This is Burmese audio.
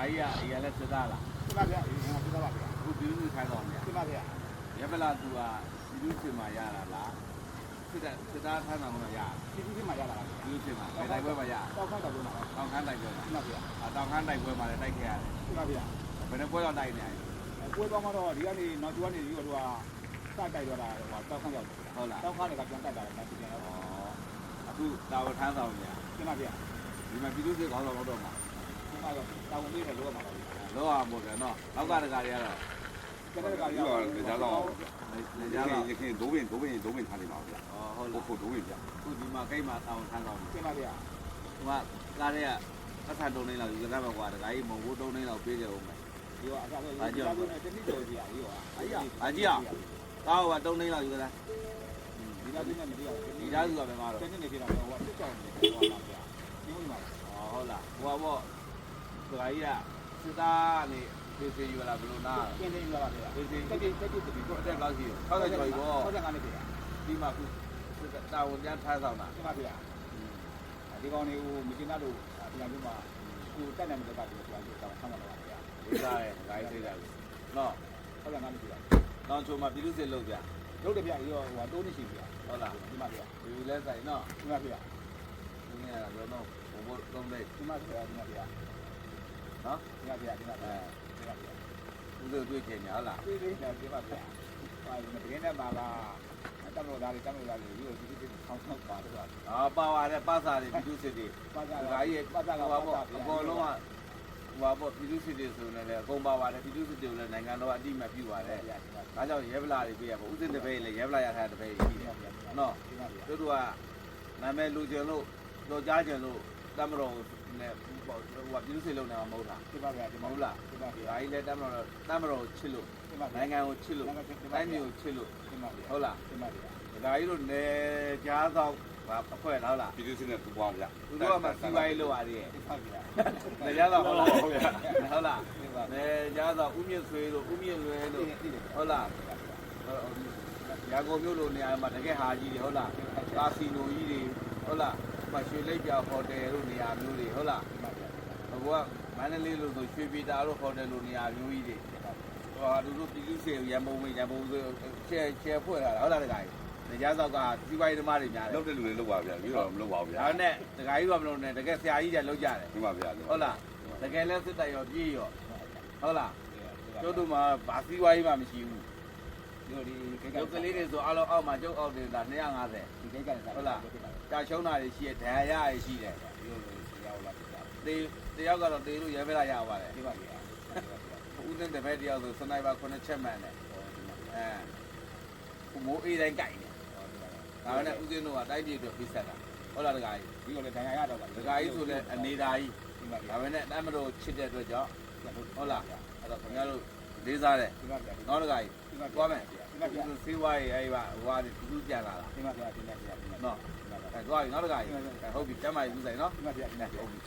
ကြီးကအရင်လည်းစစ်သားလား ဒီမှာဗျာဒီမှာပြပါဗျာ အခုပြည်သူ့ထိုင်တော်မြတ် ဒီမှာဗျာ ရပလာသူကပြည်သူ့စစ်မှာရတာလားစစ်သားထိုင်တော်မှာရ ဒီဒီမှာရလာတာ ပြည်သူ့စစ်မှာတိုက်ပွဲမှာရ တောက်ခါတော့မှာ တောင်ခမ်းတိုက်ပွဲမှာ ဒီမှာဗျာ တောင်ခမ်းတိုက်ပွဲမှာလည်းတိုက်ခဲ့ရတယ် ဒီမှာဗျာ ဘယ်နှပွဲတော့တိုက်နေရ ပွဲပေါင်းတော့ဒီကနေနောက်ကျောကနေပြီးတော့စတိုက်တော့တာဟိုတောက်ခါရောက် ဟုတ်လား တောက်ခါတွေကပြန်တိုက်တာလည်းပြန်တော့ အခုတာဝန်ထမ်းဆောင်နေရ ဒီမှာဗျာ ဒီမှာပြည်သူ့စစ်ကောင်းဆောင်တော့မှာ ဒီမှာတော့တောင်းလေးနဲ့လောရမှာပါ လောအောင်ပေါ့ဗျာနော်နောက်ကတကားတွေကတော့ ကျန်တဲ့က ဒီကလည်းကြားတော့ နေကြတော့ ရခင်ဒိုးပင်ထားနေပါဗျာ ဟုတ်လား ဖို့ဒိုးပင်ဗျာ အခုဒီမှာကိတ်မှာတာဝန်ထမ်းဆောင်နေ ဒီမှာဗျာ ဟိုကကားတွေကပတ်ထတုံးနေလောက်ယူကြတာပဲကွာတကားကြီးမုံဘိုးတုံးနေလောက်ပေးကြအောင်မယ် ဒီကအစားတော့ဒီကတော့တနည်းတော်ကြီးอ่ะဒီဟာအဲ့ရ အာကြီးအောင်ကားကတုံးနေလောက်ယူကြတာ ဒီကနေ့မတည်ရ ဒီသားစုကပဲမှာတော့ တနေ့နေပြတော့ဟိုစစ်ကြောင်နေဟိုပါဗျာဒီမှာ ဟုတ်လားဟိုကပေါ့တကားကြီးကစစ်သားကနေဖေးဖေးယူလာဘလို့နာ ကျင်းနေရပါဗျာ ဖေးဖေး တက်တက်တက်တက် ကိုအတက်လောက်ရှိတယ်60ကျော်ပြီပေါ့ 60ကနေပြရ ဒီမှာခုတာဝန်ပြန်ထားဆောင်တာ ဒီမှာဗျာဒီကောင်လေးကိုမကျင်တတ်လို့ဒီကနေ့မှာကိုတက်နိုင်တဲ့ကတည်းကပြောလို့တောင်းဆမ်းမှာပါဗျာ ဒီသားရဲ့ဂိုင်းစိတ်တယ်နော် 60ကနေပြရ တောင်ချုံမှာပြည်သူစစ်လုပ်ကြ လုပ်တယ်ဗျာဒီတော့ဟိုတိုးနေရှိဗျာ ဟုတ်လား ဒီမှာဗျာ ဒီလဲဆိုင်နော် ဒီမှာဗျာ ဒီနေ့ကတော့တော့ဘိုးသုံးလေး ဒီမှာဗျာဒီမှာဗျာ နော် ဒီမှာဗျာဒီမှာဗျာဒီမှာဗျာ ဦးတို့တွေ့ချင်ညာဟုတ်လား ဒီလေးနဲ့ဒီမှာဗျာဟာဒီတကယ်နဲ့ပါလားတမလို့သားလေးဒီလိုဒီဆောင်းဆောင်းပါတော့ အာပါဝါတဲ့ပတ်စာတွေပြည်သူစစ်တွေ ပါကြ ဒါကြီးရဲ့ပတ်စာကပေါ့အကုန်လုံးကဟိုပေါ့ပြည်သူစစ်တွေဆိုနေတယ်အကုန်ပါပါတယ်ပြည်သူစစ်တွေကိုလည်းနိုင်ငံတော်ကအတိအမှတ်ပြုပါတယ်ဒါကြောင့်ရဲဗလာတွေပြရပေါ့ဦးစစ်တပည့်လည်းရဲဗလာရထားတဲ့တပည့်ကြီးတယ်နော်တို့တို့ကနာမည်လူကျင်လို့ကြောကြားကျင်လို့တမတော်နဲ့ဟိုပြည်သူစစ်လုံးနေမှာမဟုတ်တာ ဒီမှာဗျာဒီ မ မှာ ဟုတ်လား ဒီမှာဗျာ ဒါကြီးလည်းတမတော်ချစ်လို့ ဒီမှာ နိုင်ငံကိုချစ်လို့တိုင်းပြည်ကိုချစ်လို့ ဒီမှာဗျာ ဟုတ်လား ဒီမှာဗျာ ဒါကြီးတို့နေကြားဆောင်အခွဲဟုတ်လား ပြည်သူစစ်နဲ့ပူပေါင်းဗျာ သူတို့ကမှစီးပွားရေးလုပ်ရတယ် ဒီမှာဗျာ နေကြားဆောင်ဟုတ်လားဟုတ်လားနေကြားဆောင်ဥမြင့်ဆွေတို့ဥမြင့်လွယ်တို့ဟုတ်လားရာကုန်မျိုးလိုနေရာမှာတကယ်ဟာကြီးတွေဟုတ်လားကာစီနိုကြီးတွေဟုတ်လားမရွှေလိပ်ပြဟိုတယ်တို့နေရာမျိုးတွေဟုတ်လားဘုကမန္တလေးလိုဆိုရွှေပြည်သာတို့ဟိုတယ်လိုနေရာမျိုးကြီးတွေဟိုဟာတို့ပြည်သူစေရန်ပုံရန်ပုံဆိုချဲဖွဲ့လာတာဟုတ်လားတကယ်နေကြားဆောင်ကစီးပွားရေးသမားတွေများတယ် လောက်တဲ့လူတွေလောက်ပါဗျာပြီးတော့မလောက်ပါဘူးဗျာ ဒါနဲ့တခါကြီးကမလို့နဲ့တကယ်ဆရာကြီးတွေလောက်ကြတယ် ဒီမှာဗျာ ဟုတ်လားတကယ်လဲစစ်တပ်ရောပြေးရောဟုတ်လားကျုပ်တို့မှာဗာစီဝါကြီးမှမရှိဘူး ဒီကိ ကျုပ်ကလေးတွေဆိုအားလုံးအောက်မှာကျုပ်အောက်နေတာ250 ဒီကိကလည်း ဟုတ်လားကြာရှုံးတာတွေရှိတယ်ဒဏ်ရာရရရှိတယ် ဒီလိုရောက်လာပြီ တေတယောက်ကတော့တေလို့ရဲဖက်လာရပါတယ် ဒီမှာဗျာ ဦးသိန်းတပည့်တယောက်ဆိုစနိုက်ပါ9ချက်မှန်တယ်အဲမိုးအေးတိုင်းကြိုက်တယ်ဒါနဲ့ဦးသိန်းတို့ကတိုက်ပြေအတွက်ဖိဆက်တာဟုတ်လားတခါကြီး ဒီလိုလည်းဒဏ်ရာရတော့ပါ တခါကြီးဆိုလဲအနေသာကြီး ဒီမှာဗျာ ဒါပဲနဲ့တမ်းမတော်ချစ်တဲ့အတွက်ကြောင့်ဟုတ်လားအဲ့တော့ခင်ဗျားတို့လေးစားတယ် ဒီမှာဗျာ နောက်တခါကြီး ဒီမှာ သွားမယ် ဒီမှာဗျာ စေးဝါးရေးအဲ့ပါဟိုဟာသူပြန်လာတာ ဒီမှာဗျာဒီမှာဗျာ နော်အဲသွားပြီနောက်တခါကြီးဟုတ်ပြီကျမ်းမာရေးဦးဆိုင်နော် ဒီမှာဗျာဒီမှာ ဟုတ်ပြီ